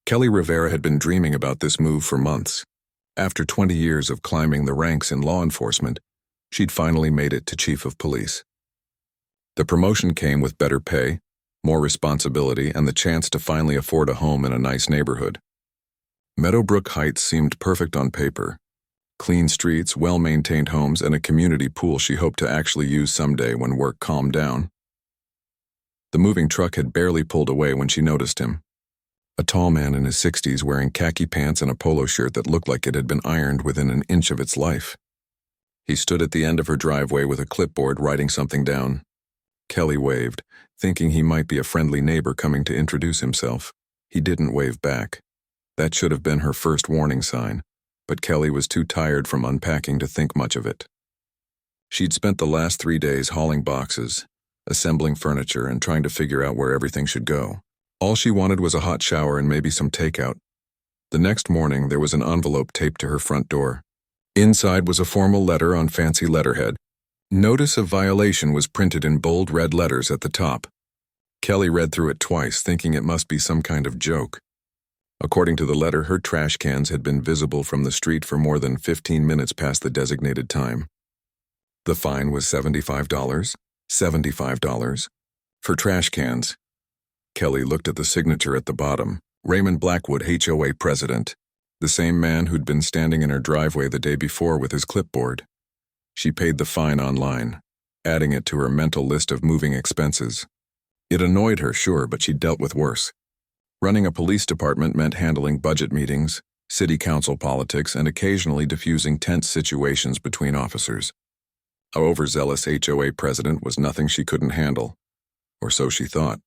Kelly Rivera had been dreaming about this move for months. After 20 years of climbing the ranks in law enforcement, she'd finally made it to chief of police. The promotion came with better pay, more responsibility, and the chance to finally afford a home in a nice neighborhood. Meadowbrook Heights seemed perfect on paper. Clean streets, well-maintained homes, and a community pool she hoped to actually use someday when work calmed down. The moving truck had barely pulled away when she noticed him. A tall man in his 60s wearing khaki pants and a polo shirt that looked like it had been ironed within an inch of its life. He stood at the end of her driveway with a clipboard writing something down. Kelly waved, thinking he might be a friendly neighbor coming to introduce himself. He didn't wave back. That should have been her first warning sign, but Kelly was too tired from unpacking to think much of it. She'd spent the last 3 days hauling boxes, assembling furniture, and trying to figure out where everything should go. All she wanted was a hot shower and maybe some takeout. The next morning, there was an envelope taped to her front door. Inside was a formal letter on fancy letterhead. Notice of violation was printed in bold red letters at the top. Kelly read through it twice, thinking it must be some kind of joke. According to the letter, her trash cans had been visible from the street for more than 15 minutes past the designated time. The fine was $75. $75. For trash cans. Kelly looked at the signature at the bottom. Raymond Blackwood, HOA president. The same man who'd been standing in her driveway the day before with his clipboard. She paid the fine online, adding it to her mental list of moving expenses. It annoyed her, sure, but she dealt with worse. Running a police department meant handling budget meetings, city council politics, and occasionally diffusing tense situations between officers. A overzealous HOA president was nothing she couldn't handle, or so she thought.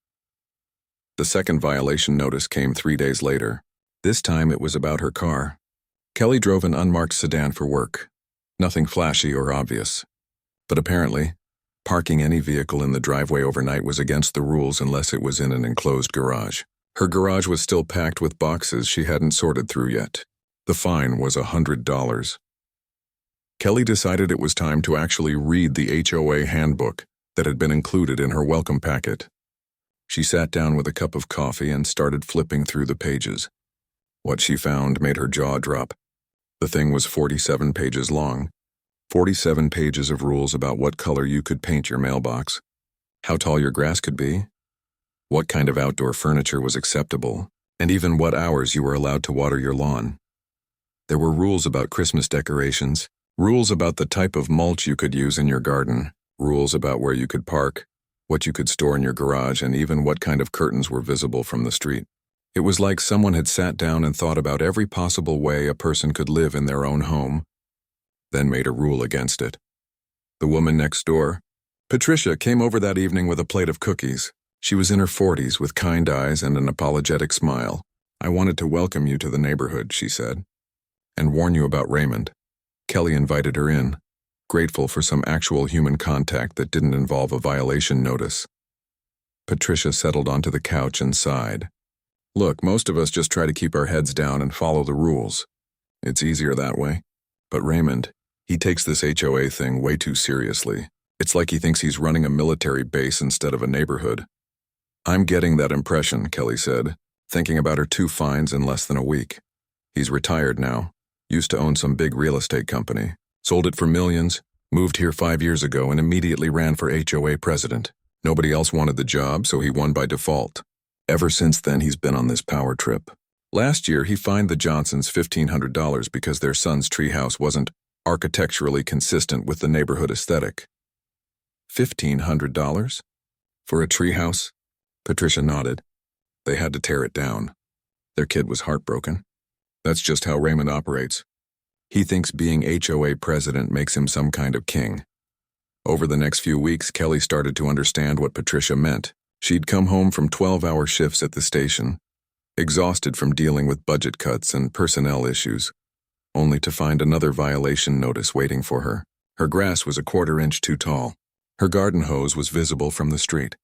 The second violation notice came 3 days later. This time it was about her car. Kelly drove an unmarked sedan for work. Nothing flashy or obvious. But apparently, parking any vehicle in the driveway overnight was against the rules unless it was in an enclosed garage. Her garage was still packed with boxes she hadn't sorted through yet. The fine was $100. Kelly decided it was time to actually read the HOA handbook that had been included in her welcome packet. She sat down with a cup of coffee and started flipping through the pages. What she found made her jaw drop. The thing was 47 pages long. 47 pages of rules about what color you could paint your mailbox, how tall your grass could be, what kind of outdoor furniture was acceptable, and even what hours you were allowed to water your lawn. There were rules about Christmas decorations, rules about the type of mulch you could use in your garden, rules about where you could park, what you could store in your garage, and even what kind of curtains were visible from the street. It was like someone had sat down and thought about every possible way a person could live in their own home, then made a rule against it. The woman next door, Patricia, came over that evening with a plate of cookies. She was in her 40s with kind eyes and an apologetic smile. "I wanted to welcome you to the neighborhood," she said, "and warn you about Raymond." Kelly invited her in, grateful for some actual human contact that didn't involve a violation notice. Patricia settled onto the couch and sighed. "Look, most of us just try to keep our heads down and follow the rules. It's easier that way. But Raymond, he takes this HOA thing way too seriously. It's like he thinks he's running a military base instead of a neighborhood." "I'm getting that impression," Kelly said, thinking about her 2 fines in less than a week. "He's retired now, used to own some big real estate company, sold it for millions, moved here 5 years ago, and immediately ran for HOA president. Nobody else wanted the job, so he won by default. Ever since then, he's been on this power trip. Last year, he fined the Johnsons $1,500 because their son's treehouse wasn't architecturally consistent with the neighborhood aesthetic." $1,500? For a treehouse? Patricia nodded. They had to tear it down. Their kid was heartbroken. That's just how Raymond operates. He thinks being HOA president makes him some kind of king. Over the next few weeks, Kelly started to understand what Patricia meant. She'd come home from 12-hour shifts at the station, exhausted from dealing with budget cuts and personnel issues, only to find another violation notice waiting for her. Her grass was a 1/4 inch too tall. Her garden hose was visible from the street.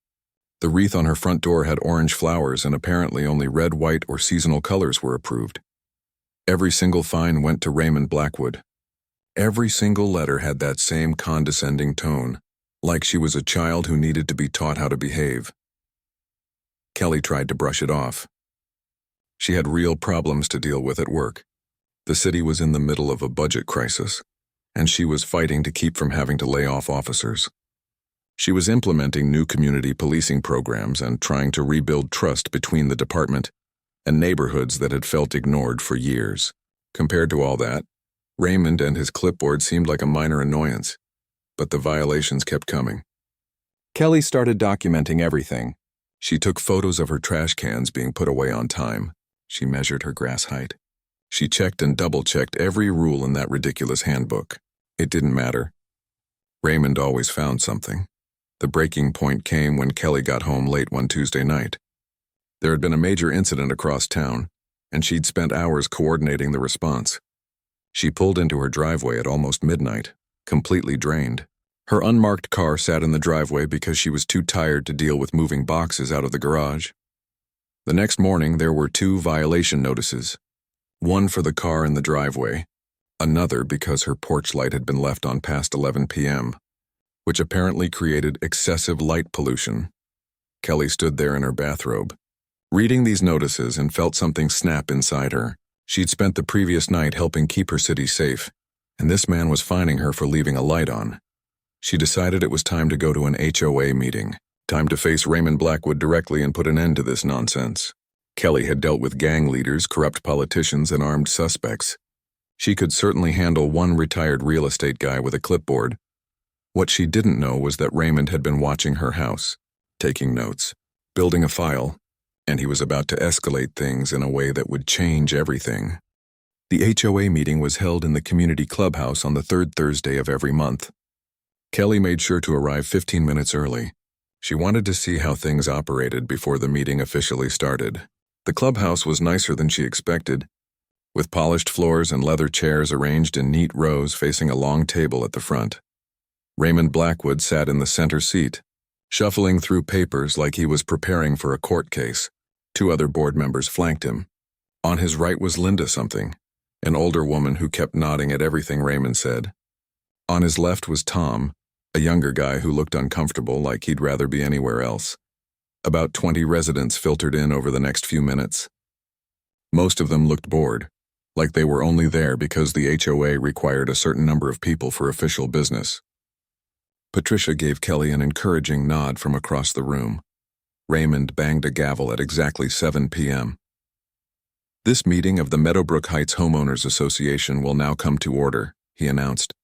The wreath on her front door had orange flowers, and apparently only red, white, or seasonal colors were approved. Every single fine went to Raymond Blackwood. Every single letter had that same condescending tone, like she was a child who needed to be taught how to behave. Kelly tried to brush it off. She had real problems to deal with at work. The city was in the middle of a budget crisis, and she was fighting to keep from having to lay off officers. She was implementing new community policing programs and trying to rebuild trust between the department and neighborhoods that had felt ignored for years. Compared to all that, Raymond and his clipboard seemed like a minor annoyance, but the violations kept coming. Kelly started documenting everything. She took photos of her trash cans being put away on time. She measured her grass height. She checked and double-checked every rule in that ridiculous handbook. It didn't matter. Raymond always found something. The breaking point came when Kelly got home late one Tuesday night. There had been a major incident across town, and she'd spent hours coordinating the response. She pulled into her driveway at almost midnight, completely drained. Her unmarked car sat in the driveway because she was too tired to deal with moving boxes out of the garage. The next morning, there were 2 violation notices. One for the car in the driveway, another because her porch light had been left on past 11 p.m., which apparently created excessive light pollution. Kelly stood there in her bathrobe, reading these notices, and felt something snap inside her. She'd spent the previous night helping keep her city safe, and this man was fining her for leaving a light on. She decided it was time to go to an HOA meeting, time to face Raymond Blackwood directly and put an end to this nonsense. Kelly had dealt with gang leaders, corrupt politicians, and armed suspects. She could certainly handle one retired real estate guy with a clipboard. What she didn't know was that Raymond had been watching her house, taking notes, building a file, and he was about to escalate things in a way that would change everything. The HOA meeting was held in the community clubhouse on the 3rd Thursday of every month. Kelly made sure to arrive 15 minutes early. She wanted to see how things operated before the meeting officially started. The clubhouse was nicer than she expected, with polished floors and leather chairs arranged in neat rows facing a long table at the front. Raymond Blackwood sat in the center seat, shuffling through papers like he was preparing for a court case. 2 other board members flanked him. On his right was Linda something, an older woman who kept nodding at everything Raymond said. On his left was Tom, a younger guy who looked uncomfortable, like he'd rather be anywhere else. About 20 residents filtered in over the next few minutes. Most of them looked bored, like they were only there because the HOA required a certain number of people for official business. Patricia gave Kelly an encouraging nod from across the room. Raymond banged a gavel at exactly 7 p.m. "This meeting of the Meadowbrook Heights Homeowners Association will now come to order," he announced,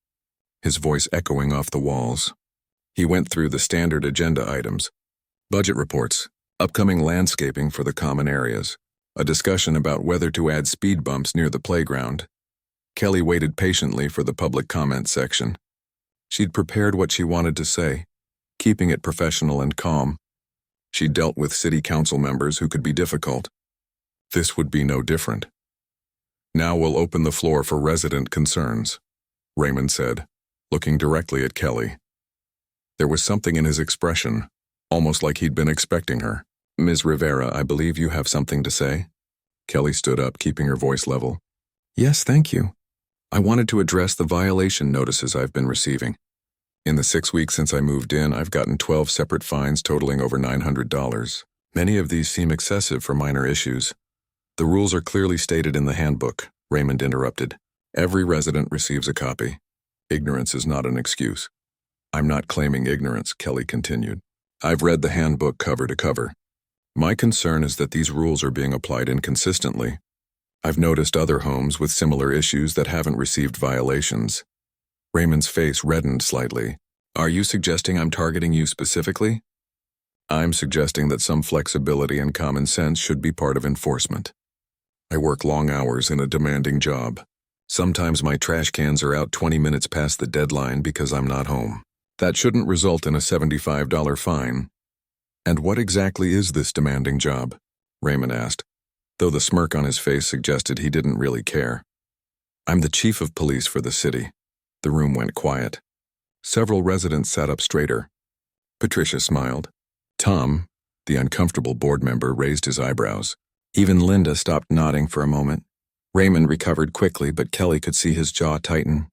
his voice echoing off the walls. He went through the standard agenda items: budget reports, upcoming landscaping for the common areas, a discussion about whether to add speed bumps near the playground. Kelly waited patiently for the public comment section. She'd prepared what she wanted to say, keeping it professional and calm. She dealt with city council members who could be difficult. This would be no different. "Now we'll open the floor for resident concerns," Raymond said, looking directly at Kelly. There was something in his expression, almost like he'd been expecting her. "Ms. Rivera, I believe you have something to say?" Kelly stood up, keeping her voice level. "Yes, thank you. I wanted to address the violation notices I've been receiving. In the 6 weeks since I moved in, I've gotten 12 separate fines totaling over $900. Many of these seem excessive for minor issues." "The rules are clearly stated in the handbook," Raymond interrupted. "Every resident receives a copy. Ignorance is not an excuse." "I'm not claiming ignorance," Kelly continued. "I've read the handbook cover to cover. My concern is that these rules are being applied inconsistently. I've noticed other homes with similar issues that haven't received violations." Raymond's face reddened slightly. "Are you suggesting I'm targeting you specifically?" "I'm suggesting that some flexibility and common sense should be part of enforcement. I work long hours in a demanding job. Sometimes my trash cans are out 20 minutes past the deadline because I'm not home. That shouldn't result in a $75 fine." "And what exactly is this demanding job?" Raymond asked, though the smirk on his face suggested he didn't really care. "I'm the chief of police for the city." The room went quiet. Several residents sat up straighter. Patricia smiled. Tom, the uncomfortable board member, raised his eyebrows. Even Linda stopped nodding for a moment. Raymond recovered quickly, but Kelly could see his jaw tighten.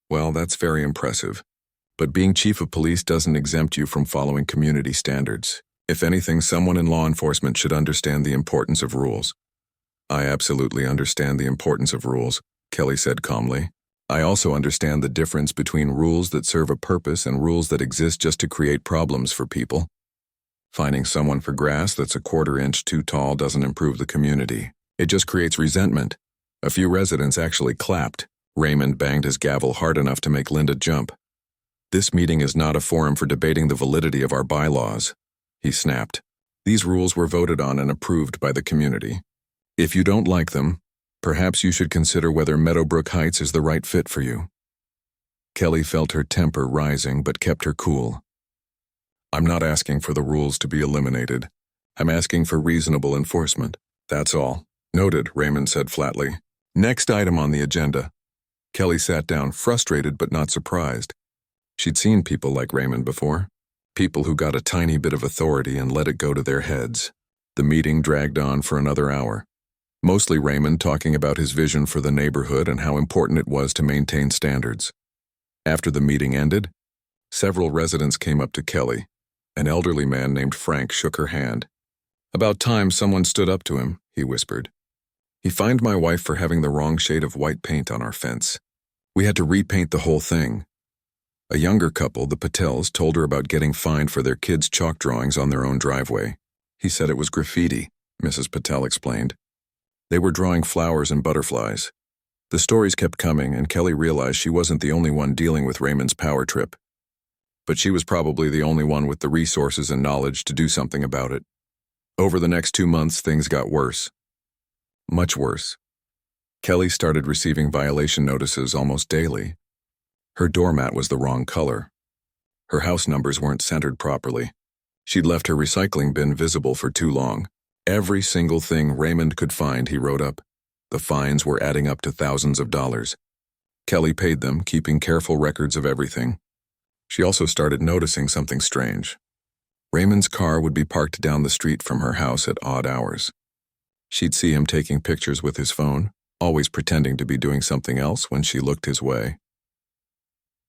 "Well, that's very impressive. But being chief of police doesn't exempt you from following community standards. If anything, someone in law enforcement should understand the importance of rules. I absolutely understand the importance of rules, Kelly said calmly. I also understand the difference between rules that serve a purpose and rules that exist just to create problems for people. Finding someone for grass that's a quarter-inch too tall doesn't improve the community. It just creates resentment. A few residents actually clapped. Raymond banged his gavel hard enough to make Linda jump. This meeting is not a forum for debating the validity of our bylaws, he snapped. These rules were voted on and approved by the community. If you don't like them, perhaps you should consider whether Meadowbrook Heights is the right fit for you. Kelly felt her temper rising but kept her cool. I'm not asking for the rules to be eliminated. I'm asking for reasonable enforcement. That's all. Noted, Raymond said flatly. Next item on the agenda. Kelly sat down, frustrated but not surprised. She'd seen people like Raymond before. People who got a tiny bit of authority and let it go to their heads. The meeting dragged on for another hour. Mostly Raymond talking about his vision for the neighborhood and how important it was to maintain standards. After the meeting ended, several residents came up to Kelly. An elderly man named Frank shook her hand. About time someone stood up to him, he whispered. He fined my wife for having the wrong shade of white paint on our fence. We had to repaint the whole thing. A younger couple, the Patels, told her about getting fined for their kids' chalk drawings on their own driveway. He said it was graffiti, Mrs. Patel explained. They were drawing flowers and butterflies. The stories kept coming, and Kelly realized she wasn't the only one dealing with Raymond's power trip. But she was probably the only one with the resources and knowledge to do something about it. Over the next 2 months, things got worse. Much worse. Kelly started receiving violation notices almost daily. Her doormat was the wrong color. Her house numbers weren't centered properly. She'd left her recycling bin visible for too long. Every single thing Raymond could find, he wrote up. The fines were adding up to thousands of dollars. Kelly paid them, keeping careful records of everything. She also started noticing something strange. Raymond's car would be parked down the street from her house at odd hours. She'd see him taking pictures with his phone, always pretending to be doing something else when she looked his way.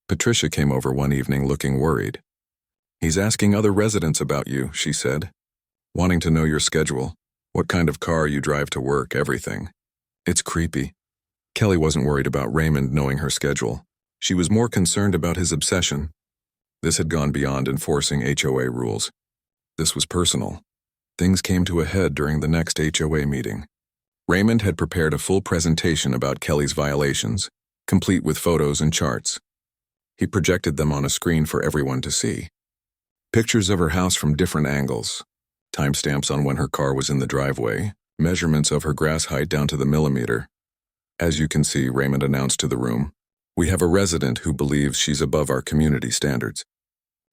Patricia came over one evening looking worried. He's asking other residents about you, she said. Wanting to know your schedule, what kind of car you drive to work, everything. It's creepy. Kelly wasn't worried about Raymond knowing her schedule. She was more concerned about his obsession. This had gone beyond enforcing HOA rules. This was personal. Things came to a head during the next HOA meeting. Raymond had prepared a full presentation about Kelly's violations, complete with photos and charts. He projected them on a screen for everyone to see. Pictures of her house from different angles, timestamps on when her car was in the driveway, measurements of her grass height down to the millimeter. As you can see, Raymond announced to the room, we have a resident who believes she's above our community standards.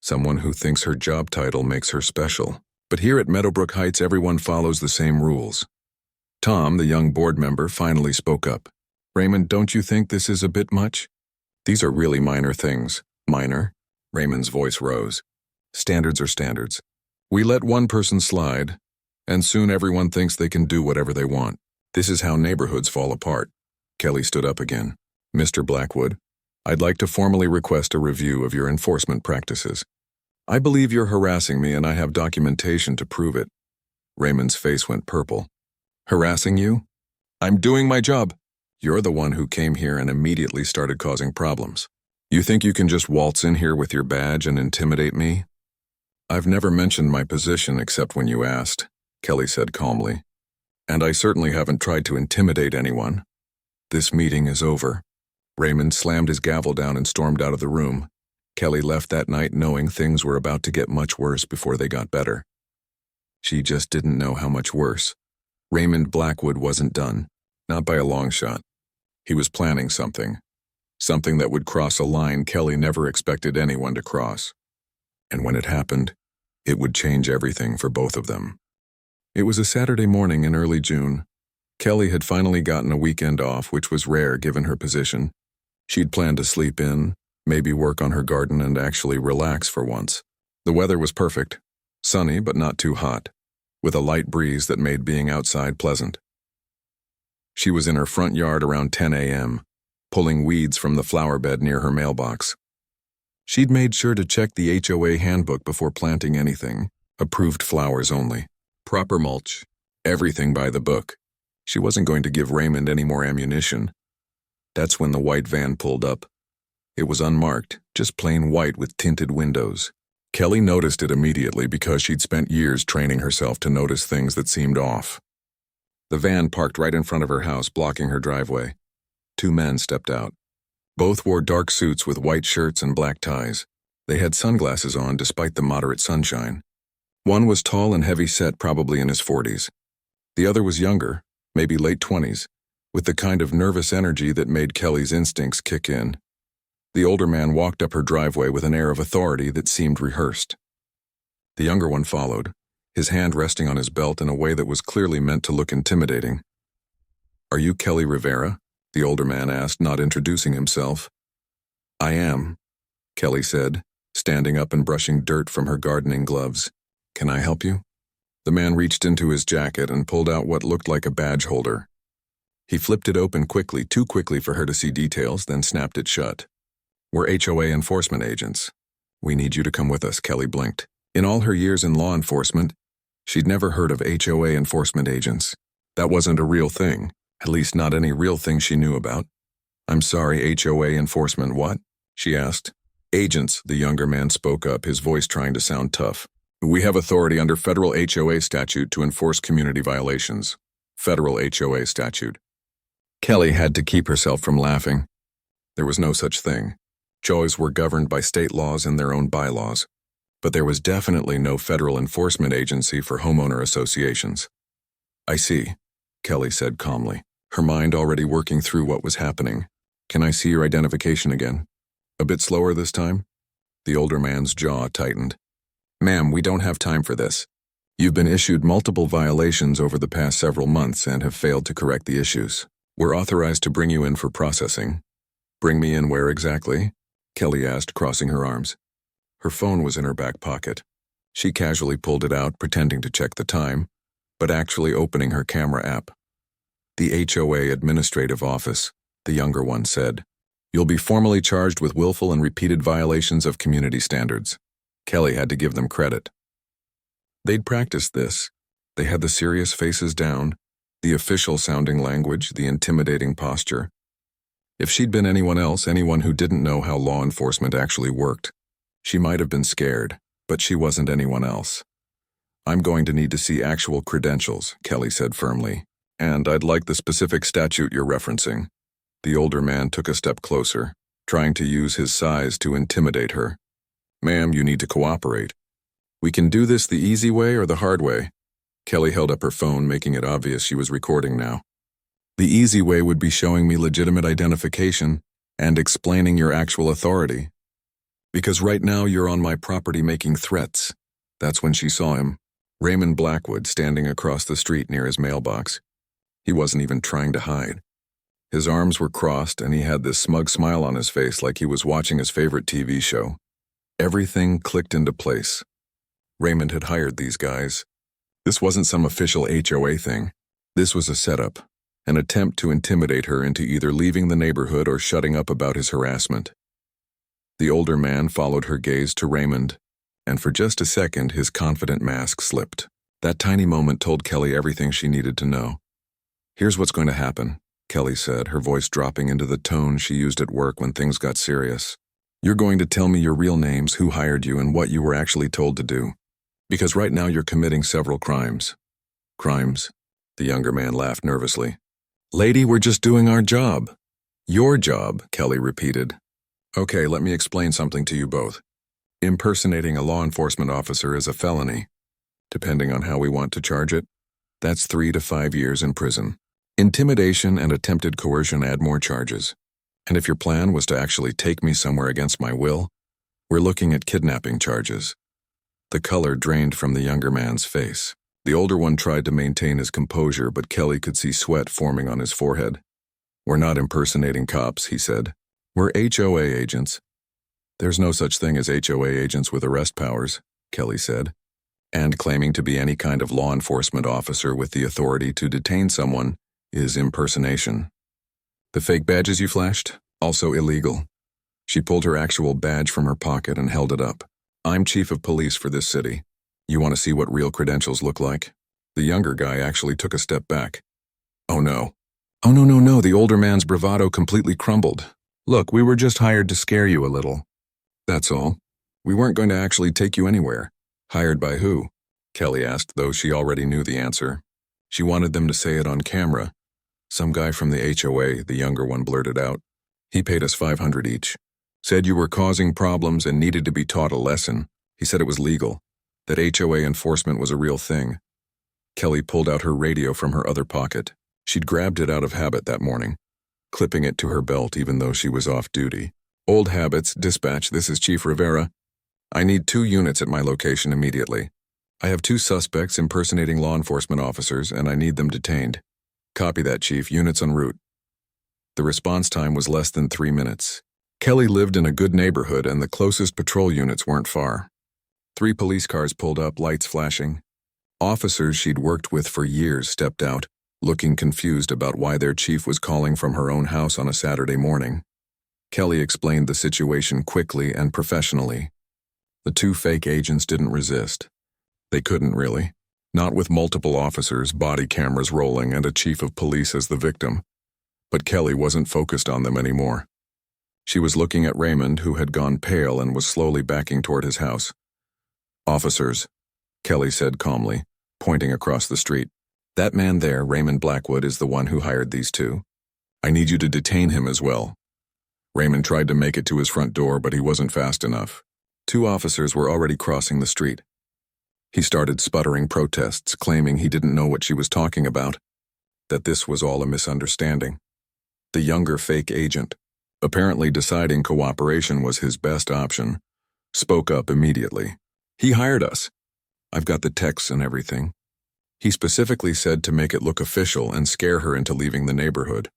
Someone who thinks her job title makes her special. But here at Meadowbrook Heights, everyone follows the same rules. Tom, the young board member, finally spoke up. Raymond, don't you think this is a bit much? These are really minor things. Minor? Raymond's voice rose. Standards are standards. We let one person slide, and soon everyone thinks they can do whatever they want. This is how neighborhoods fall apart. Kelly stood up again. Mr. Blackwood, I'd like to formally request a review of your enforcement practices. I believe you're harassing me and I have documentation to prove it. Raymond's face went purple. Harassing you? I'm doing my job. You're the one who came here and immediately started causing problems. You think you can just waltz in here with your badge and intimidate me? I've never mentioned my position except when you asked, Kelly said calmly. And I certainly haven't tried to intimidate anyone. This meeting is over. Raymond slammed his gavel down and stormed out of the room. Kelly left that night knowing things were about to get much worse before they got better. She just didn't know how much worse. Raymond Blackwood wasn't done, not by a long shot. He was planning something. Something that would cross a line Kelly never expected anyone to cross. And when it happened, it would change everything for both of them. It was a Saturday morning in early June. Kelly had finally gotten a weekend off, which was rare given her position. She'd planned to sleep in, maybe work on her garden and actually relax for once. The weather was perfect, sunny but not too hot, with a light breeze that made being outside pleasant. She was in her front yard around 10 a.m., pulling weeds from the flower bed near her mailbox. She'd made sure to check the HOA handbook before planting anything, approved flowers only, proper mulch, everything by the book. She wasn't going to give Raymond any more ammunition. That's when the white van pulled up. It was unmarked, just plain white with tinted windows. Kelly noticed it immediately because she'd spent years training herself to notice things that seemed off. The van parked right in front of her house, blocking her driveway. Two men stepped out. Both wore dark suits with white shirts and black ties. They had sunglasses on despite the moderate sunshine. One was tall and heavy-set, probably in his 40s. The other was younger, maybe late 20s, with the kind of nervous energy that made Kelly's instincts kick in. The older man walked up her driveway with an air of authority that seemed rehearsed. The younger one followed, his hand resting on his belt in a way that was clearly meant to look intimidating. "Are you Kelly Rivera?" the older man asked, not introducing himself. "I am," Kelly said, standing up and brushing dirt from her gardening gloves. "Can I help you?" The man reached into his jacket and pulled out what looked like a badge holder. He flipped it open quickly, too quickly for her to see details, then snapped it shut. "We're HOA enforcement agents. We need you to come with us," Kelly blinked. In all her years in law enforcement, she'd never heard of HOA enforcement agents. That wasn't a real thing, at least not any real thing she knew about. "I'm sorry, HOA enforcement what?" she asked. "Agents," the younger man spoke up, his voice trying to sound tough. "We have authority under federal HOA statute to enforce community violations." Federal HOA statute. Kelly had to keep herself from laughing. There was no such thing. HOAs were governed by state laws and their own bylaws. But there was definitely no federal enforcement agency for homeowner associations. "I see," Kelly said calmly, her mind already working through what was happening. "Can I see your identification again? A bit slower this time?" The older man's jaw tightened. "Ma'am, we don't have time for this. You've been issued multiple violations over the past several months and have failed to correct the issues. We're authorized to bring you in for processing." "Bring me in where exactly?" Kelly asked, crossing her arms. Her phone was in her back pocket. She casually pulled it out, pretending to check the time, but actually opening her camera app. "The HOA Administrative Office," the younger one said. "You'll be formally charged with willful and repeated violations of community standards." Kelly had to give them credit. They'd practiced this. They had the serious faces down, the official-sounding language, the intimidating posture. If she'd been anyone else, anyone who didn't know how law enforcement actually worked, she might have been scared, but she wasn't anyone else. "I'm going to need to see actual credentials," Kelly said firmly, "and I'd like the specific statute you're referencing." The older man took a step closer, trying to use his size to intimidate her. "Ma'am, you need to cooperate. We can do this the easy way or the hard way." Kelly held up her phone, making it obvious she was recording now. "The easy way would be showing me legitimate identification and explaining your actual authority. Because right now you're on my property making threats." That's when she saw him, Raymond Blackwood, standing across the street near his mailbox. He wasn't even trying to hide. His arms were crossed and he had this smug smile on his face like he was watching his favorite TV show. Everything clicked into place. Raymond had hired these guys. This wasn't some official HOA thing. This was a setup, an attempt to intimidate her into either leaving the neighborhood or shutting up about his harassment. The older man followed her gaze to Raymond, and for just a second his confident mask slipped. That tiny moment told Kelly everything she needed to know. "Here's what's going to happen," Kelly said, her voice dropping into the tone she used at work when things got serious. "You're going to tell me your real names, who hired you, and what you were actually told to do. Because right now you're committing several crimes." "Crimes?" The younger man laughed nervously. "Lady, we're just doing our job." "Your job," Kelly repeated. "Okay, let me explain something to you both. Impersonating a law enforcement officer is a felony. Depending on how we want to charge it, that's 3 to 5 years in prison. Intimidation and attempted coercion add more charges. And if your plan was to actually take me somewhere against my will, we're looking at kidnapping charges." The color drained from the younger man's face. The older one tried to maintain his composure, but Kelly could see sweat forming on his forehead. "We're not impersonating cops," he said. "We're HOA agents." "There's no such thing as HOA agents with arrest powers," Kelly said. "And claiming to be any kind of law enforcement officer with the authority to detain someone is impersonation. The fake badges you flashed, also illegal." She pulled her actual badge from her pocket and held it up. "I'm chief of police for this city. You want to see what real credentials look like?" The younger guy actually took a step back. Oh no. Oh no, no, no, the older man's bravado completely crumbled. Look, we were just hired to scare you a little. That's all. We weren't going to actually take you anywhere. Hired by who? Kelly asked, though she already knew the answer. She wanted them to say it on camera. Some guy from the HOA, the younger one, blurted out. He paid us $500 each. Said you were causing problems and needed to be taught a lesson. He said it was legal, that HOA enforcement was a real thing. Kelly pulled out her radio from her other pocket. She'd grabbed it out of habit that morning, clipping it to her belt even though she was off duty. Old habits, dispatch, this is Chief Rivera. I need 2 units at my location immediately. I have 2 suspects impersonating law enforcement officers and I need them detained. Copy that, Chief, units en route. The response time was less than 3 minutes. Kelly lived in a good neighborhood and the closest patrol units weren't far. 3 police cars pulled up, lights flashing. Officers she'd worked with for years stepped out, looking confused about why their chief was calling from her own house on a Saturday morning. Kelly explained the situation quickly and professionally. The 2 fake agents didn't resist. They couldn't really. Not with multiple officers, body cameras rolling, and a chief of police as the victim. But Kelly wasn't focused on them anymore. She was looking at Raymond, who had gone pale and was slowly backing toward his house. Officers, Kelly said calmly, pointing across the street. That man there, Raymond Blackwood, is the one who hired these 2. I need you to detain him as well. Raymond tried to make it to his front door, but he wasn't fast enough. 2 officers were already crossing the street. He started sputtering protests, claiming he didn't know what she was talking about, that this was all a misunderstanding. The younger fake agent, apparently deciding cooperation was his best option, spoke up immediately. He hired us. I've got the texts and everything. He specifically said to make it look official and scare her into leaving the neighborhood.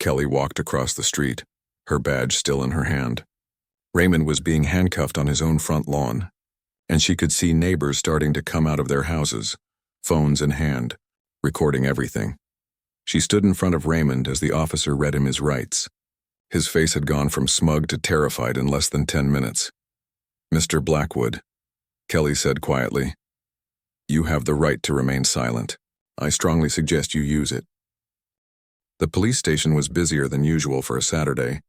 Kelly walked across the street, her badge still in her hand. Raymond was being handcuffed on his own front lawn, and she could see neighbors starting to come out of their houses, phones in hand, recording everything. She stood in front of Raymond as the officer read him his rights. His face had gone from smug to terrified in less than 10 minutes. Mr. Blackwood, Kelly said quietly, you have the right to remain silent. I strongly suggest you use it. The police station was busier than usual for a Saturday.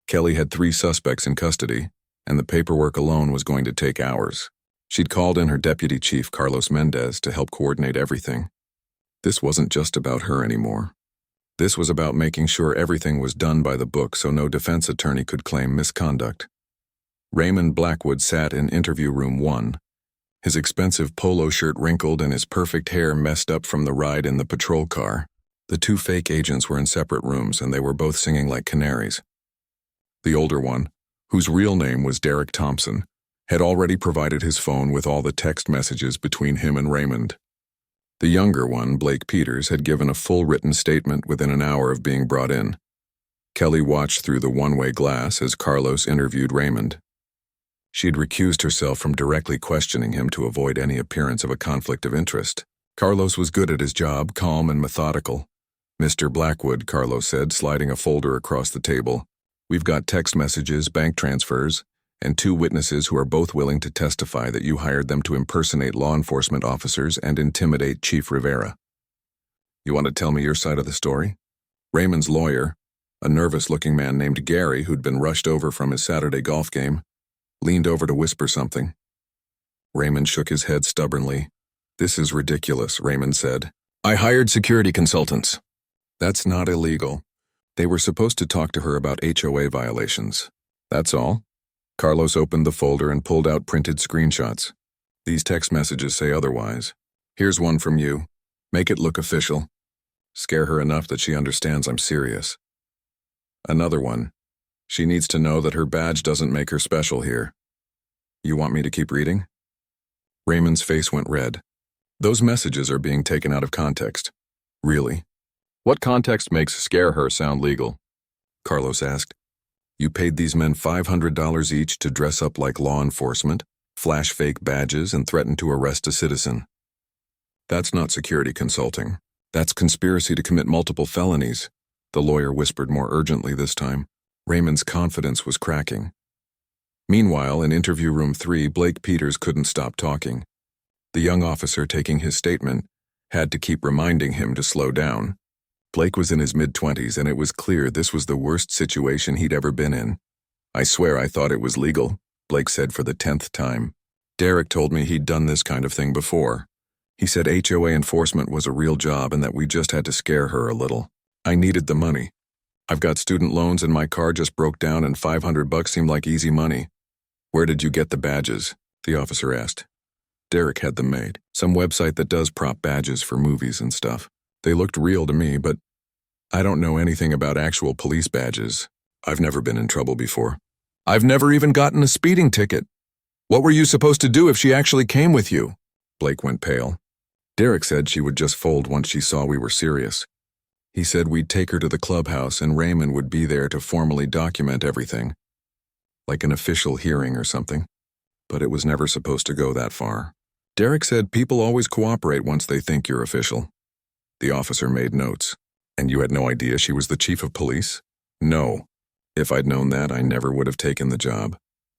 Kelly had 3 suspects in custody, and the paperwork alone was going to take hours. She'd called in her deputy chief, Carlos Mendez, to help coordinate everything. This wasn't just about her anymore. This was about making sure everything was done by the book so no defense attorney could claim misconduct. Raymond Blackwood sat in interview room 1, his expensive polo shirt wrinkled and his perfect hair messed up from the ride in the patrol car. The 2 fake agents were in separate rooms and they were both singing like canaries. The older one, whose real name was Derek Thompson, had already provided his phone with all the text messages between him and Raymond. The younger one, Blake Peters, had given a full written statement within an hour of being brought in. Kelly watched through the one-way glass as Carlos interviewed Raymond. She'd recused herself from directly questioning him to avoid any appearance of a conflict of interest. Carlos was good at his job, calm and methodical. Mr. Blackwood, Carlos said, sliding a folder across the table. We've got text messages, bank transfers, and 2 witnesses who are both willing to testify that you hired them to impersonate law enforcement officers and intimidate Chief Rivera. You want to tell me your side of the story? Raymond's lawyer, a nervous-looking man named Gary who'd been rushed over from his Saturday golf game, leaned over to whisper something. Raymond shook his head stubbornly. This is ridiculous, Raymond said. I hired security consultants. That's not illegal. They were supposed to talk to her about HOA violations. That's all. Carlos opened the folder and pulled out printed screenshots. These text messages say otherwise. Here's one from you. Make it look official. Scare her enough that she understands I'm serious. Another one. She needs to know that her badge doesn't make her special here. You want me to keep reading? Raymond's face went red. Those messages are being taken out of context. Really? What context makes scare her sound legal? Carlos asked. You paid these men $500 each to dress up like law enforcement, flash fake badges, and threaten to arrest a citizen. That's not security consulting. That's conspiracy to commit multiple felonies, the lawyer whispered more urgently this time. Raymond's confidence was cracking. Meanwhile, in interview room 3, Blake Peters couldn't stop talking. The young officer taking his statement had to keep reminding him to slow down. Blake was in his mid-20s, and it was clear this was the worst situation he'd ever been in. "I swear I thought it was legal," Blake said for the 10th time. "Derek told me he'd done this kind of thing before. He said HOA enforcement was a real job and that we just had to scare her a little. I needed the money. I've got student loans and my car just broke down and $500 seemed like easy money." "Where did you get the badges?" the officer asked. Derek had them made. "Some website that does prop badges for movies and stuff. They looked real to me, but I don't know anything about actual police badges. I've never been in trouble before. I've never even gotten a speeding ticket. What were you supposed to do if she actually came with you?" Blake went pale. Derek said she would just fold once she saw we were serious. He said we'd take her to the clubhouse and Raymond would be there to formally document everything. Like an official hearing or something. But it was never supposed to go that far. Derek said people always cooperate once they think you're official. The officer made notes. "And you had no idea she was the chief of police?" "No. If I'd known that, I never would have taken the job."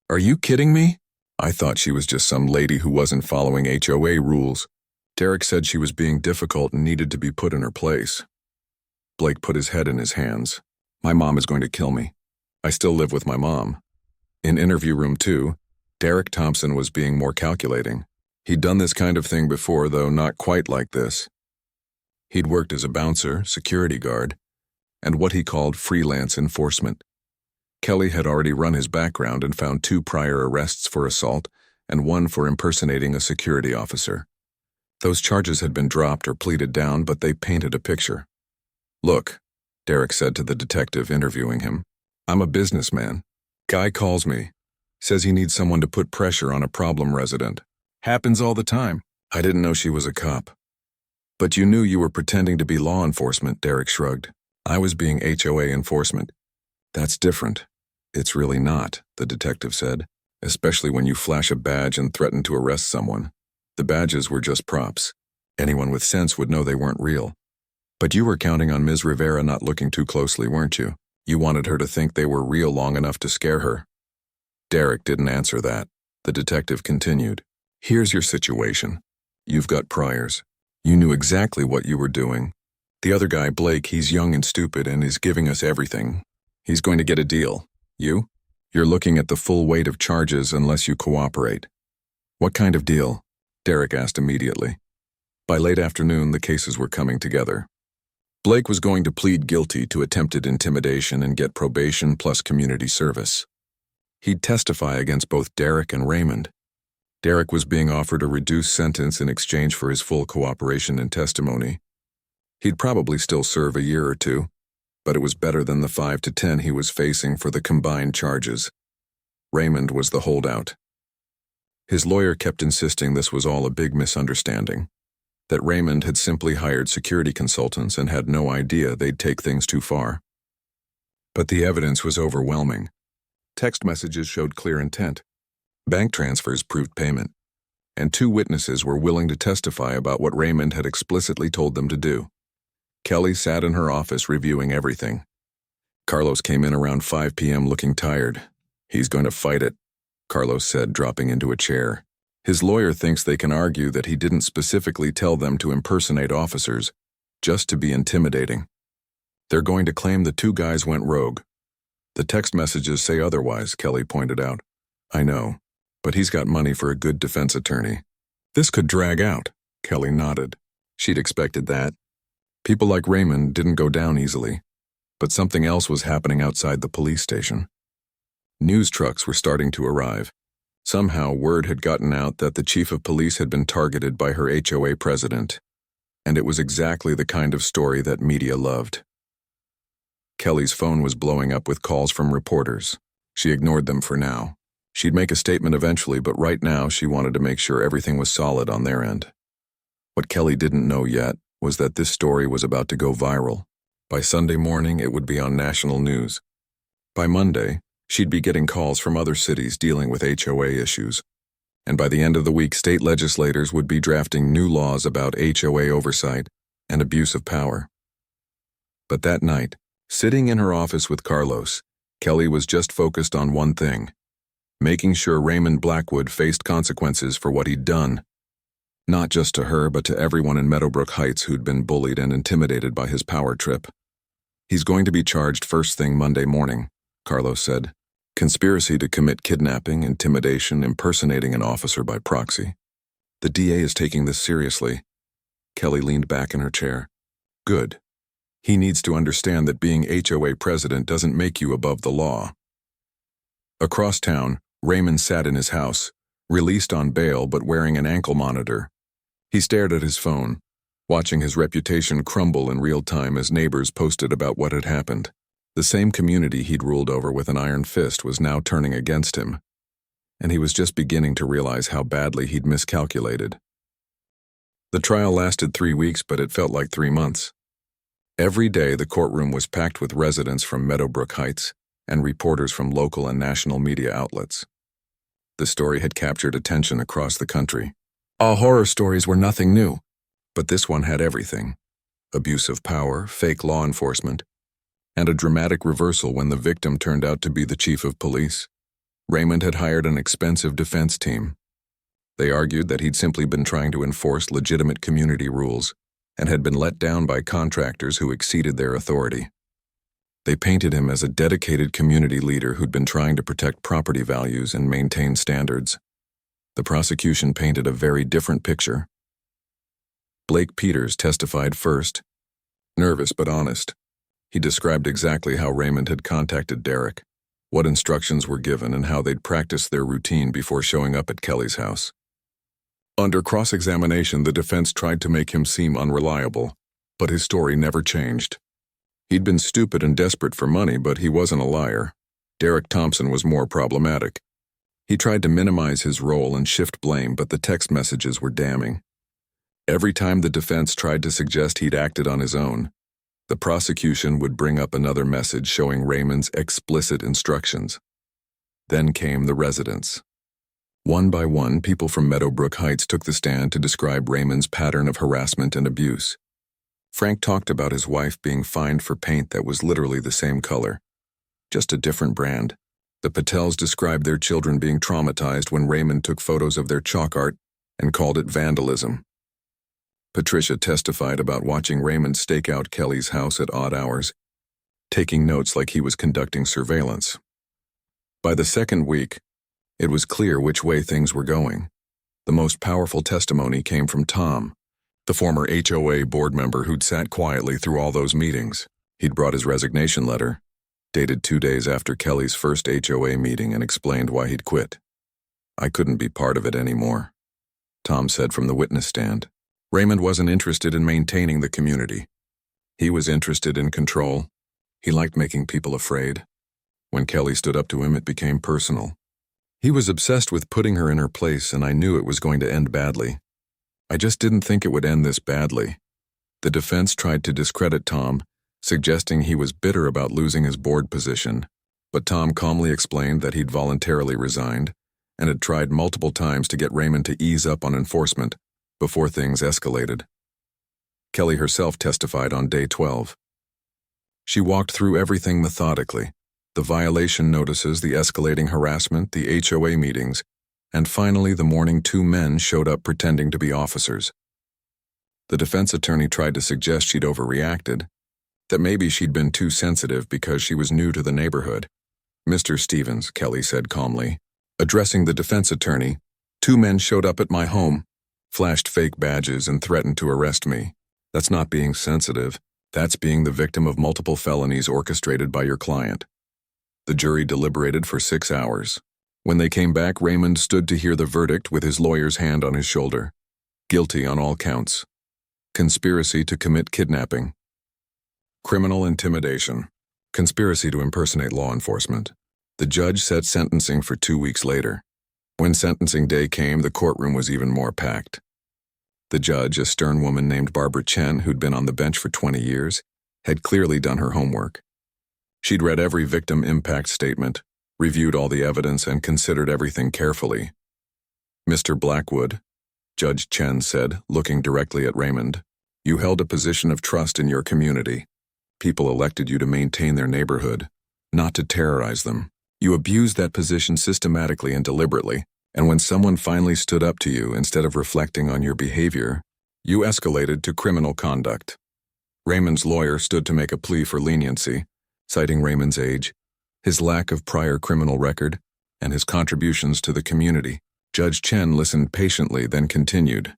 "Are you kidding me?" "I thought she was just some lady who wasn't following HOA rules." Derek said she was being difficult and needed to be put in her place. Blake put his head in his hands. "My mom is going to kill me. I still live with my mom." In interview room 2, Derek Thompson was being more calculating. He'd done this kind of thing before, though not quite like this. He'd worked as a bouncer, security guard, and what he called freelance enforcement. Kelly had already run his background and found 2 prior arrests for assault and 1 for impersonating a security officer. Those charges had been dropped or pleaded down, but they painted a picture. "Look," Derek said to the detective interviewing him, "I'm a businessman. Guy calls me, says he needs someone to put pressure on a problem resident. Happens all the time. I didn't know she was a cop." "But you knew you were pretending to be law enforcement," Derek shrugged. "I was being HOA enforcement." "That's different." "It's really not," the detective said, "especially when you flash a badge and threaten to arrest someone. The badges were just props. Anyone with sense would know they weren't real. But you were counting on Ms. Rivera not looking too closely, weren't you? You wanted her to think they were real long enough to scare her." Derek didn't answer that. The detective continued. "Here's your situation. You've got priors. You knew exactly what you were doing. The other guy, Blake, he's young and stupid and is giving us everything. He's going to get a deal. You're looking at the full weight of charges unless you cooperate." "What kind of deal?" Derek asked immediately. By late afternoon, the cases were coming together. Blake was going to plead guilty to attempted intimidation and get probation plus community service. He'd testify against both Derek and Raymond. Derek was being offered a reduced sentence in exchange for his full cooperation and testimony. He'd probably still serve a year or 2, but it was better than the 5 to 10 he was facing for the combined charges. Raymond was the holdout. His lawyer kept insisting this was all a big misunderstanding, that Raymond had simply hired security consultants and had no idea they'd take things too far. But the evidence was overwhelming. Text messages showed clear intent. Bank transfers proved payment. And 2 witnesses were willing to testify about what Raymond had explicitly told them to do. Kelly sat in her office reviewing everything. Carlos came in around 5 p.m. looking tired. "He's going to fight it," Carlos said, dropping into a chair. His lawyer thinks they can argue that he didn't specifically tell them to impersonate officers, just to be intimidating. They're going to claim the 2 guys went rogue. The text messages say otherwise, Kelly pointed out. "I know, but he's got money for a good defense attorney. This could drag out," Kelly nodded. She'd expected that. People like Raymond didn't go down easily, but something else was happening outside the police station. News trucks were starting to arrive. Somehow, word had gotten out that the chief of police had been targeted by her HOA president, and it was exactly the kind of story that media loved. Kelly's phone was blowing up with calls from reporters. She ignored them for now. She'd make a statement eventually, but right now she wanted to make sure everything was solid on their end. What Kelly didn't know yet was that this story was about to go viral. By Sunday morning, it would be on national news. By Monday, she'd be getting calls from other cities dealing with HOA issues. And by the end of the week, state legislators would be drafting new laws about HOA oversight and abuse of power. But that night, sitting in her office with Carlos, Kelly was just focused on one thing: making sure Raymond Blackwood faced consequences for what he'd done. Not just to her, but to everyone in Meadowbrook Heights who'd been bullied and intimidated by his power trip. He's going to be charged first thing Monday morning, Carlos said. Conspiracy to commit kidnapping, intimidation, impersonating an officer by proxy. The DA is taking this seriously. Kelly leaned back in her chair. Good. He needs to understand that being HOA president doesn't make you above the law. Across town, Raymond sat in his house, released on bail but wearing an ankle monitor. He stared at his phone, watching his reputation crumble in real time as neighbors posted about what had happened. The same community he'd ruled over with an iron fist was now turning against him, and he was just beginning to realize how badly he'd miscalculated. The trial lasted 3 weeks, but it felt like 3 months. Every day the courtroom was packed with residents from Meadowbrook Heights and reporters from local and national media outlets. The story had captured attention across the country. All horror stories were nothing new, but this one had everything: abuse of power, fake law enforcement, and a dramatic reversal when the victim turned out to be the chief of police. Raymond had hired an expensive defense team. They argued that he'd simply been trying to enforce legitimate community rules and had been let down by contractors who exceeded their authority. They painted him as a dedicated community leader who'd been trying to protect property values and maintain standards. The prosecution painted a very different picture. Blake Peters testified first. Nervous but honest, he described exactly how Raymond had contacted Derek, what instructions were given, and how they'd practiced their routine before showing up at Kelly's house. Under cross-examination, the defense tried to make him seem unreliable, but his story never changed. He'd been stupid and desperate for money, but he wasn't a liar. Derek Thompson was more problematic. He tried to minimize his role and shift blame, but the text messages were damning. Every time the defense tried to suggest he'd acted on his own, the prosecution would bring up another message showing Raymond's explicit instructions. Then came the residents. One by one, people from Meadowbrook Heights took the stand to describe Raymond's pattern of harassment and abuse. Frank talked about his wife being fined for paint that was literally the same color, just a different brand. The Patels described their children being traumatized when Raymond took photos of their chalk art and called it vandalism. Patricia testified about watching Raymond stake out Kelly's house at odd hours, taking notes like he was conducting surveillance. By the second week, it was clear which way things were going. The most powerful testimony came from Tom, the former HOA board member who'd sat quietly through all those meetings. He'd brought his resignation letter, dated 2 days after Kelly's first HOA meeting, and explained why he'd quit. "I couldn't be part of it anymore," Tom said from the witness stand. Raymond wasn't interested in maintaining the community. He was interested in control. He liked making people afraid. When Kelly stood up to him, it became personal. He was obsessed with putting her in her place, and I knew it was going to end badly. I just didn't think it would end this badly. The defense tried to discredit Tom, suggesting he was bitter about losing his board position, but Tom calmly explained that he'd voluntarily resigned and had tried multiple times to get Raymond to ease up on enforcement before things escalated. Kelly herself testified on day 12. She walked through everything methodically: the violation notices, the escalating harassment, the HOA meetings, and finally the morning 2 men showed up pretending to be officers. The defense attorney tried to suggest she'd overreacted, that maybe she'd been too sensitive because she was new to the neighborhood. "Mr. Stevens," Kelly said calmly, addressing the defense attorney, "2 men showed up at my home, flashed fake badges, and threatened to arrest me. That's not being sensitive. That's being the victim of multiple felonies orchestrated by your client." The jury deliberated for 6 hours. When they came back, Raymond stood to hear the verdict with his lawyer's hand on his shoulder. Guilty on all counts. Conspiracy to commit kidnapping. Criminal intimidation. Conspiracy to impersonate law enforcement. The judge set sentencing for 2 weeks later. When sentencing day came, the courtroom was even more packed. The judge, a stern woman named Barbara Chen, who'd been on the bench for 20 years, had clearly done her homework. She'd read every victim impact statement, reviewed all the evidence, and considered everything carefully. "Mr. Blackwood," Judge Chen said, looking directly at Raymond, "you held a position of trust in your community. People elected you to maintain their neighborhood, not to terrorize them. You abused that position systematically and deliberately, And when someone finally stood up to you instead of reflecting on your behavior, you escalated to criminal conduct. Raymond's lawyer stood to make a plea for leniency, citing Raymond's age, his lack of prior criminal record, and his contributions to the community. Judge Chen listened patiently, then continued.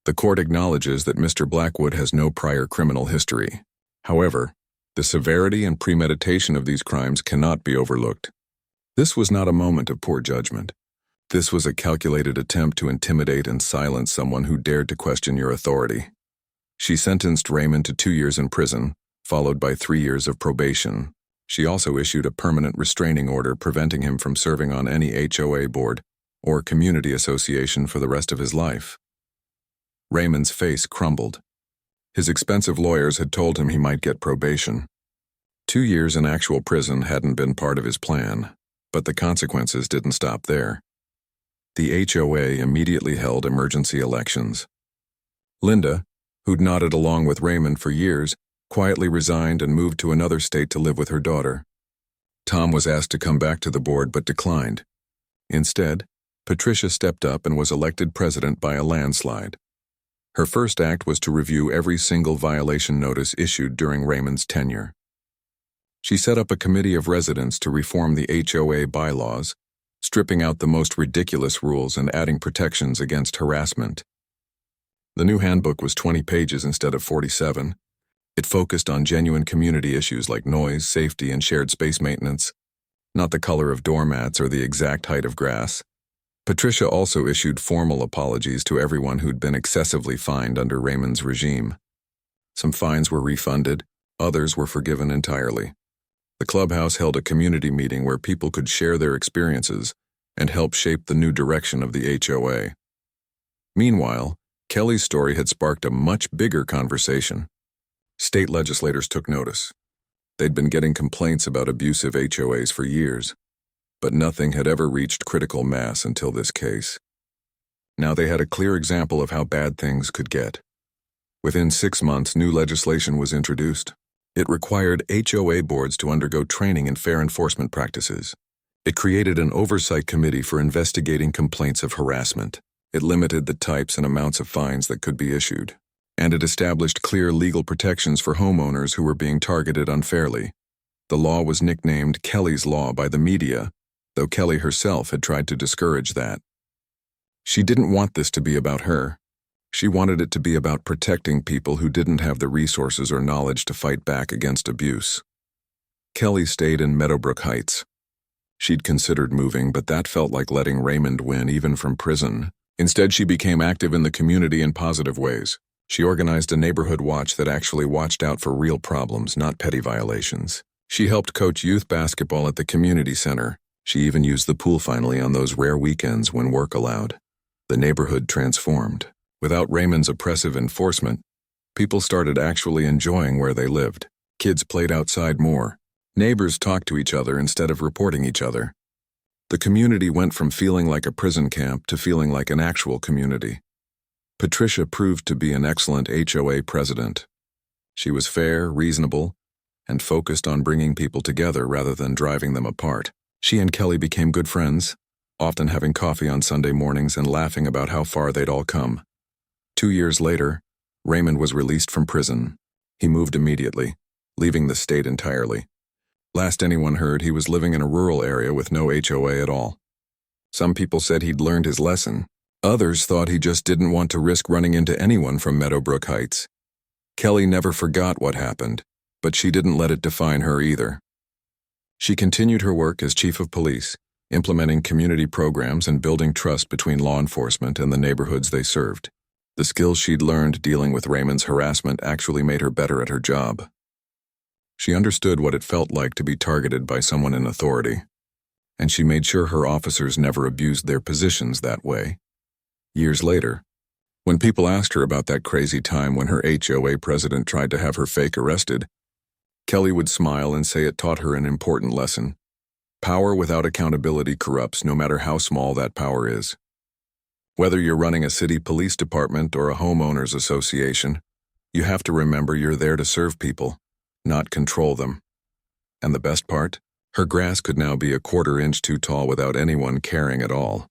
The court acknowledges that Mr. Blackwood has no prior criminal history. However, the severity and premeditation of these crimes cannot be overlooked. This was not a moment of poor judgment. This was a calculated attempt to intimidate and silence someone who dared to question your authority. She sentenced Raymond to 2 years in prison, followed by 3 years of probation. She also issued a permanent restraining order preventing him from serving on any HOA board or community association for the rest of his life. Raymond's face crumbled. His expensive lawyers had told him he might get probation. 2 years in actual prison hadn't been part of his plan, but the consequences didn't stop there. The HOA immediately held emergency elections. Linda, who'd nodded along with Raymond for years, quietly resigned and moved to another state to live with her daughter. Tom was asked to come back to the board but declined. Instead, Patricia stepped up and was elected president by a landslide. Her first act was to review every single violation notice issued during Raymond's tenure. She set up a committee of residents to reform the HOA bylaws, stripping out the most ridiculous rules and adding protections against harassment. The new handbook was 20 pages instead of 47. It focused on genuine community issues like noise, safety, and shared space maintenance, not the color of doormats or the exact height of grass. Patricia also issued formal apologies to everyone who'd been excessively fined under Raymond's regime. Some fines were refunded, others were forgiven entirely. The clubhouse held a community meeting where people could share their experiences and help shape the new direction of the HOA. Meanwhile, Kelly's story had sparked a much bigger conversation. State legislators took notice. They'd been getting complaints about abusive HOAs for years, but nothing had ever reached critical mass until this case. Now they had a clear example of how bad things could get. Within 6 months, new legislation was introduced. It required HOA boards to undergo training in fair enforcement practices. It created an oversight committee for investigating complaints of harassment. It limited the types and amounts of fines that could be issued. And it established clear legal protections for homeowners who were being targeted unfairly. The law was nicknamed Kelly's Law by the media, though Kelly herself had tried to discourage that. She didn't want this to be about her. She wanted it to be about protecting people who didn't have the resources or knowledge to fight back against abuse. Kelly stayed in Meadowbrook Heights. She'd considered moving, but that felt like letting Raymond win even from prison. Instead, she became active in the community in positive ways. She organized a neighborhood watch that actually watched out for real problems, not petty violations. She helped coach youth basketball at the community center. She even used the pool finally on those rare weekends when work allowed. The neighborhood transformed. Without Raymond's oppressive enforcement, people started actually enjoying where they lived. Kids played outside more. Neighbors talked to each other instead of reporting each other. The community went from feeling like a prison camp to feeling like an actual community. Patricia proved to be an excellent HOA president. She was fair, reasonable, and focused on bringing people together rather than driving them apart. She and Kelly became good friends, often having coffee on Sunday mornings and laughing about how far they'd all come. 2 years later, Raymond was released from prison. He moved immediately, leaving the state entirely. Last anyone heard, he was living in a rural area with no HOA at all. Some people said he'd learned his lesson. Others thought he just didn't want to risk running into anyone from Meadowbrook Heights. Kelly never forgot what happened, but she didn't let it define her either. She continued her work as chief of police, implementing community programs and building trust between law enforcement and the neighborhoods they served. The skills she'd learned dealing with Raymond's harassment actually made her better at her job. She understood what it felt like to be targeted by someone in authority, and she made sure her officers never abused their positions that way. Years later, when people asked her about that crazy time when her HOA president tried to have her fake arrested, Kelly would smile and say it taught her an important lesson. Power without accountability corrupts, no matter how small that power is. Whether you're running a city police department or a homeowners association, you have to remember you're there to serve people, not control them. And the best part? Her grass could now be a 1/4 inch too tall without anyone caring at all.